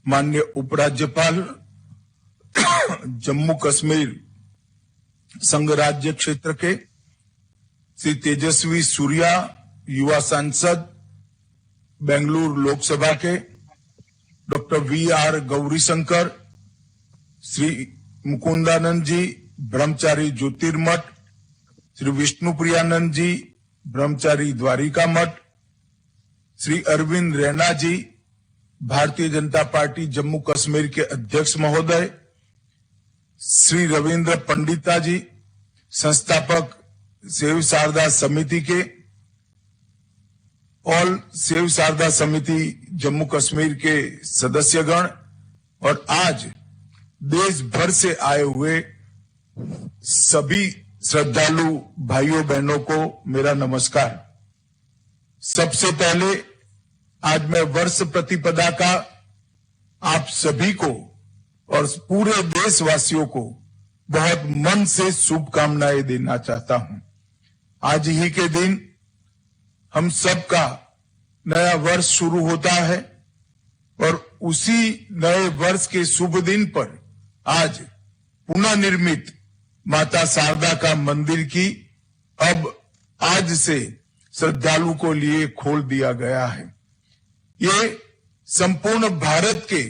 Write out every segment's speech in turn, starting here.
माननीय उपराज्यपाल जम्मू कश्मीर संघ राज्य क्षेत्र के श्री तेजस्वी सूर्या, युवा सांसद बेंगलुरु लोकसभा के डॉक्टर वी.आर. गौरीशंकर, श्री मुकुंदानंद जी, ब्रह्मचारी ज्योतिर्मठ, श्री विष्णुप्रियानंद जी, ब्रह्मचारी द्वारिका मठ, श्री अरविंद रैना जी, भारतीय जनता पार्टी जम्मू कश्मीर के अध्यक्ष महोदय, श्री रविंद्र पंडिता जी, संस्थापक सेव शारदा समिति के, ऑल सेव शारदा समिति जम्मू कश्मीर के सदस्यगण और आज देश भर से आए हुए सभी श्रद्धालु भाइयों बहनों को मेरा नमस्कार। सबसे पहले आज मैं वर्ष प्रतिपदा का आप सभी को और पूरे देशवासियों को बहुत मन से शुभकामनाएं देना चाहता हूं। आज ही के दिन हम सबका नया वर्ष शुरू होता है और उसी नए वर्ष के शुभ दिन पर आज पुनः निर्मित माता शारदा का मंदिर की अब आज से श्रद्धालु को लिए खोल दिया गया है। ये संपूर्ण भारत के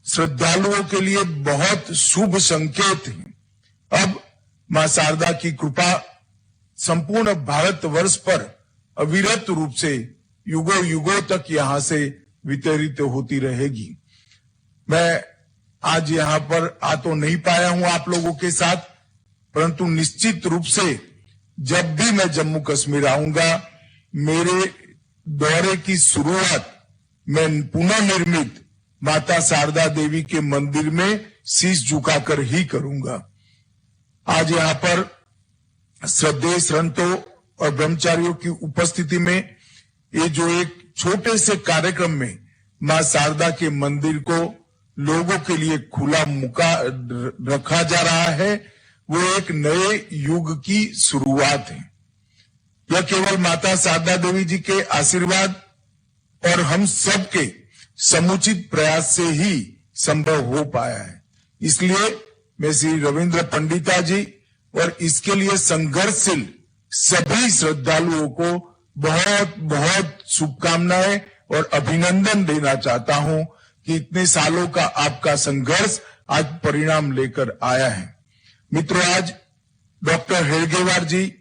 श्रद्धालुओं के लिए बहुत शुभ संकेत है। अब मां शारदा की कृपा संपूर्ण भारतवर्ष पर अविरत रूप से युगों युगों तक यहां से वितरित होती रहेगी। मैं आज यहां पर आ तो नहीं पाया हूं आप लोगों के साथ, परंतु निश्चित रूप से जब भी मैं जम्मू कश्मीर आऊंगा मेरे दौरे की शुरुआत मैं पुनः निर्मित माता शारदा देवी के मंदिर में शीश झुकाकर ही करूंगा। आज यहां पर श्रद्धेय संतों और ब्रह्मचारियों की उपस्थिति में ये जो एक छोटे से कार्यक्रम में मां शारदा के मंदिर को लोगों के लिए खुला मुका रखा जा रहा है, वो एक नए युग की शुरुआत है। यह केवल माता शारदा देवी जी के आशीर्वाद और हम सबके समुचित प्रयास से ही संभव हो पाया है। इसलिए मैं श्री रविंद्र पंडिता जी और इसके लिए संघर्षशील सभी श्रद्धालुओं को बहुत बहुत शुभकामनाएं और अभिनंदन देना चाहता हूं कि इतने सालों का आपका संघर्ष आज परिणाम लेकर आया है। मित्रों, आज डॉक्टर हेडगेवार जी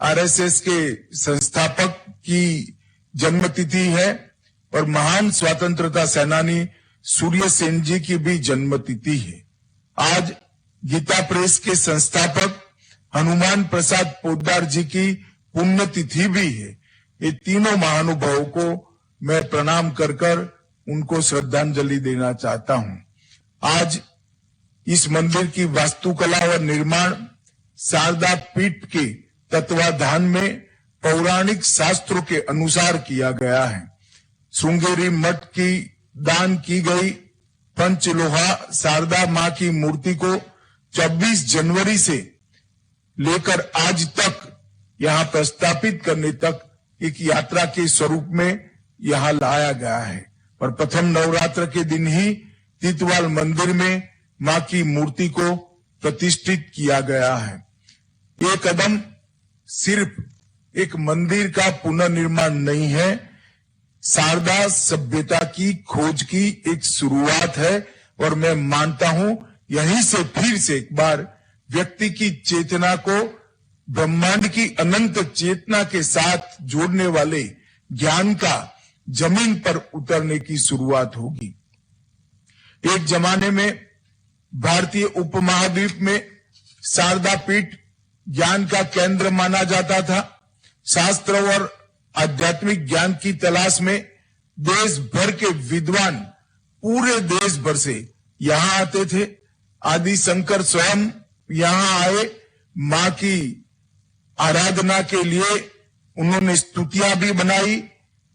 आरएसएस के संस्थापक की जन्मतिथि है और महान स्वतंत्रता सेनानी सूर्य सेन जी की भी जन्मतिथि है। आज गीता प्रेस के संस्थापक हनुमान प्रसाद पोद्दार जी की पुण्यतिथि भी है। ये तीनों महानुभावों को मैं प्रणाम कर कर उनको श्रद्धांजलि देना चाहता हूं। आज इस मंदिर की वास्तुकला और निर्माण शारदा पीठ के तत्वाधान में पौराणिक शास्त्रों के अनुसार किया गया है। श्रृंगेरी मठ की दान की गई पंचलोहा शारदा मां की मूर्ति को 24 जनवरी से लेकर आज तक यहां प्रस्थापित करने तक एक यात्रा के स्वरूप में यहां लाया गया है और प्रथम नवरात्र के दिन ही तीतवाल मंदिर में मां की मूर्ति को प्रतिष्ठित किया गया है। ये कदम सिर्फ एक मंदिर का पुनर्निर्माण नहीं है, शारदा सभ्यता की खोज की एक शुरुआत है और मैं मानता हूं यहीं से फिर से एक बार व्यक्ति की चेतना को ब्रह्मांड की अनंत चेतना के साथ जोड़ने वाले ज्ञान का जमीन पर उतरने की शुरुआत होगी। एक जमाने में भारतीय उपमहाद्वीप में शारदा पीठ ज्ञान का केंद्र माना जाता था। शास्त्र और आध्यात्मिक ज्ञान की तलाश में देश भर के विद्वान पूरे देश भर से यहां आते थे। आदि शंकर स्वयं यहां आए, मां की आराधना के लिए उन्होंने स्तुतियां भी बनाई।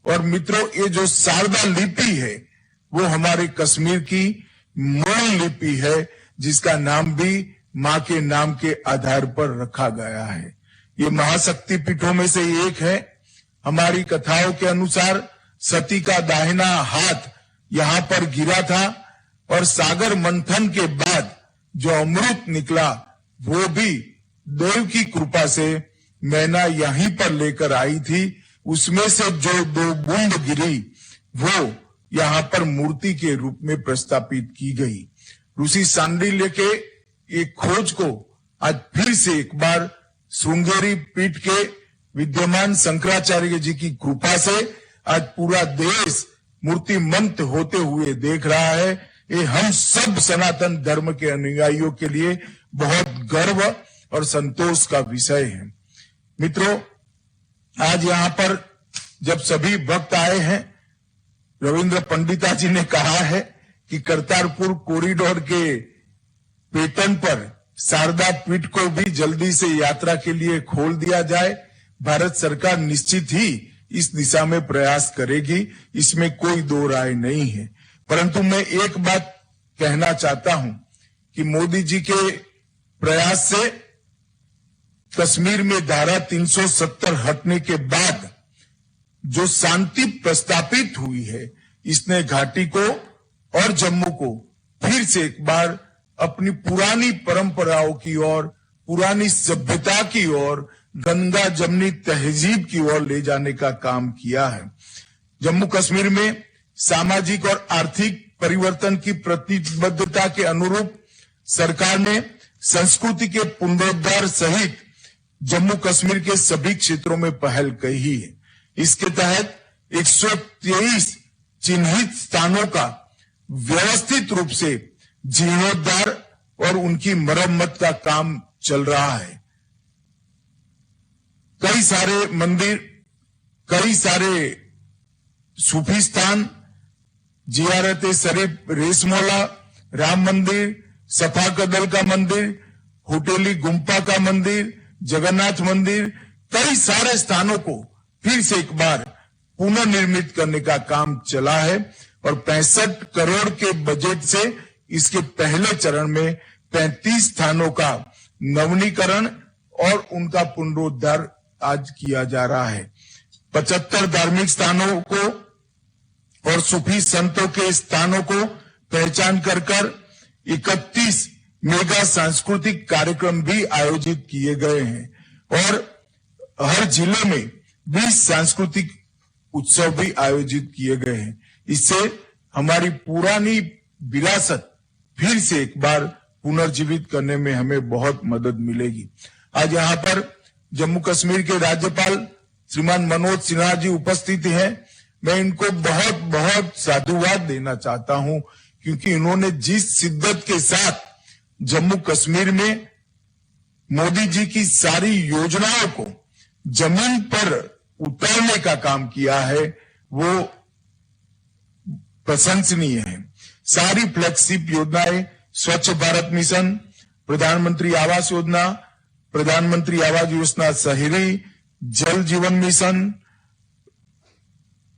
और मित्रों, ये जो शारदा लिपि है वो हमारे कश्मीर की मूल लिपि है जिसका नाम भी मां के नाम के आधार पर रखा गया है। ये महाशक्ति पीठों में से एक है। हमारी कथाओं के अनुसार सती का दाहिना हाथ यहाँ पर गिरा था और सागर मंथन के बाद जो अमृत निकला वो भी देव की कृपा से मैना यहीं पर लेकर आई थी। उसमें से जो 2 बूंद गिरी वो यहाँ पर मूर्ति के रूप में प्रस्थापित की गई। ऋषि सांडिल्य के एक खोज को आज फिर से एक बार श्रृंगेरी पीठ के विद्यमान शंकराचार्य जी की कृपा से आज पूरा देश मूर्तिमंत होते हुए देख रहा है। ये हम सब सनातन धर्म के अनुयायियों के लिए बहुत गर्व और संतोष का विषय है। मित्रों, आज यहाँ पर जब सभी भक्त आए हैं, रविंद्र पंडिता जी ने कहा है कि करतारपुर कॉरिडोर के पेटर्न पर शारदा पीठ को भी जल्दी से यात्रा के लिए खोल दिया जाए। भारत सरकार निश्चित ही इस दिशा में प्रयास करेगी, इसमें कोई दो राय नहीं है। परंतु मैं एक बात कहना चाहता हूं कि मोदी जी के प्रयास से कश्मीर में धारा 370 हटने के बाद जो शांति प्रस्तापित हुई है, इसने घाटी को और जम्मू को फिर से एक बार अपनी पुरानी परंपराओं की ओर, पुरानी सभ्यता की ओर, गंगा जमनी तहजीब की ओर ले जाने का काम किया है। जम्मू कश्मीर में सामाजिक और आर्थिक परिवर्तन की प्रतिबद्धता के अनुरूप सरकार ने संस्कृति के पुनरुद्धार सहित जम्मू कश्मीर के सभी क्षेत्रों में पहल की है। इसके तहत 123 चिन्हित स्थानों का व्यवस्थित रूप से जीर्णोद्धार और उनकी मरम्मत का काम चल रहा है। कई सारे मंदिर, कई सारे सूफी स्थान, जियारत शरीफ रेशमोला, राम मंदिर, सफा कदल का मंदिर, होटेली गुम्पा का मंदिर, जगन्नाथ मंदिर, कई सारे स्थानों को फिर से एक बार पुनर्निर्मित करने का काम चला है और 65 करोड़ के बजट से इसके पहले चरण में 35 स्थानों का नवीनीकरण और उनका पुनरुद्धार आज किया जा रहा है। 75 धार्मिक स्थानों को और सूफी संतों के स्थानों को पहचान कर 31 मेगा सांस्कृतिक कार्यक्रम भी आयोजित किए गए हैं और हर जिले में 20 सांस्कृतिक उत्सव भी आयोजित किए गए हैं। इससे हमारी पुरानी विरासत फिर से एक बार पुनर्जीवित करने में हमें बहुत मदद मिलेगी। आज यहाँ पर जम्मू कश्मीर के राज्यपाल श्रीमान मनोज सिन्हा जी उपस्थित हैं। मैं इनको बहुत बहुत साधुवाद देना चाहता हूं, क्योंकि इन्होंने जिस शिद्दत के साथ जम्मू कश्मीर में मोदी जी की सारी योजनाओं को जमीन पर उतारने का काम किया है, वो प्रशंसनीय है। सारी फ्लैगशिप योजनाएं, स्वच्छ भारत मिशन, प्रधानमंत्री आवास योजना, प्रधानमंत्री आवास योजना शहरी, जल जीवन मिशन,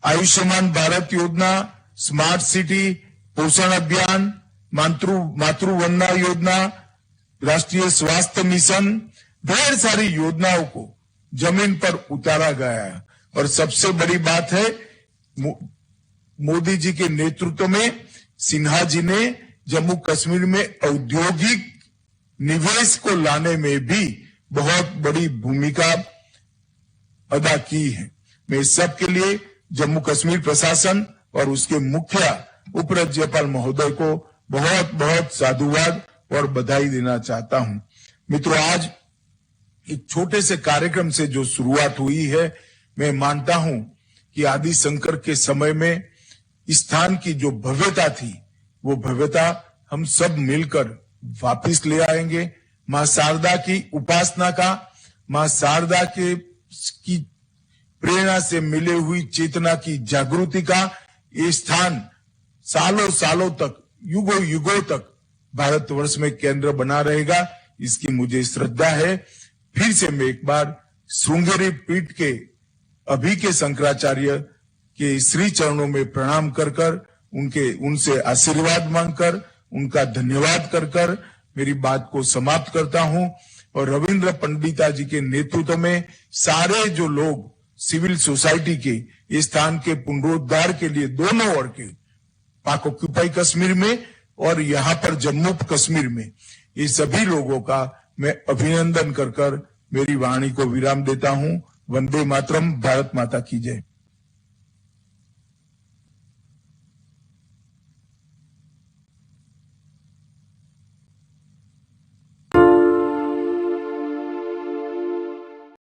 आयुष्मान भारत योजना, स्मार्ट सिटी, पोषण अभियान, मातृवंदना योजना, राष्ट्रीय स्वास्थ्य मिशन, ढेर सारी योजनाओं को जमीन पर उतारा गया है। और सबसे बड़ी बात है, मोदी जी के नेतृत्व में सिन्हा जी ने जम्मू कश्मीर में औद्योगिक निवेश को लाने में भी बहुत बड़ी भूमिका अदा की है। मैं इस सब के लिए जम्मू कश्मीर प्रशासन और उसके मुखिया उपराज्यपाल महोदय को बहुत बहुत साधुवाद और बधाई देना चाहता हूं। मित्रों, आज एक छोटे से कार्यक्रम से जो शुरुआत हुई है, मैं मानता हूं कि आदि शंकर के समय में स्थान की जो भव्यता थी, वो भव्यता हम सब मिलकर वापस ले आएंगे। मां शारदा की उपासना का, मां शारदा के की प्रेरणा से मिले हुई चेतना की जागृति का ये स्थान सालों सालों तक, युगों युगों तक भारतवर्ष में केंद्र बना रहेगा, इसकी मुझे श्रद्धा है। फिर से मैं एक बार श्रृंगेरी पीठ के अभी के शंकराचार्य के श्री चरणों में प्रणाम कर उनसे आशीर्वाद मांगकर, उनका धन्यवाद कर मेरी बात को समाप्त करता हूं। और रविंद्र पंडिता जी के नेतृत्व में सारे जो लोग सिविल सोसाइटी के इस स्थान के पुनरुद्धार के लिए दोनों ओर के पाक ऑक्यूपाई कश्मीर में और यहाँ पर जम्मू कश्मीर में, ये सभी लोगों का मैं अभिनंदन कर मेरी वाणी को विराम देता हूं। वंदे मातरम। भारत माता की जय।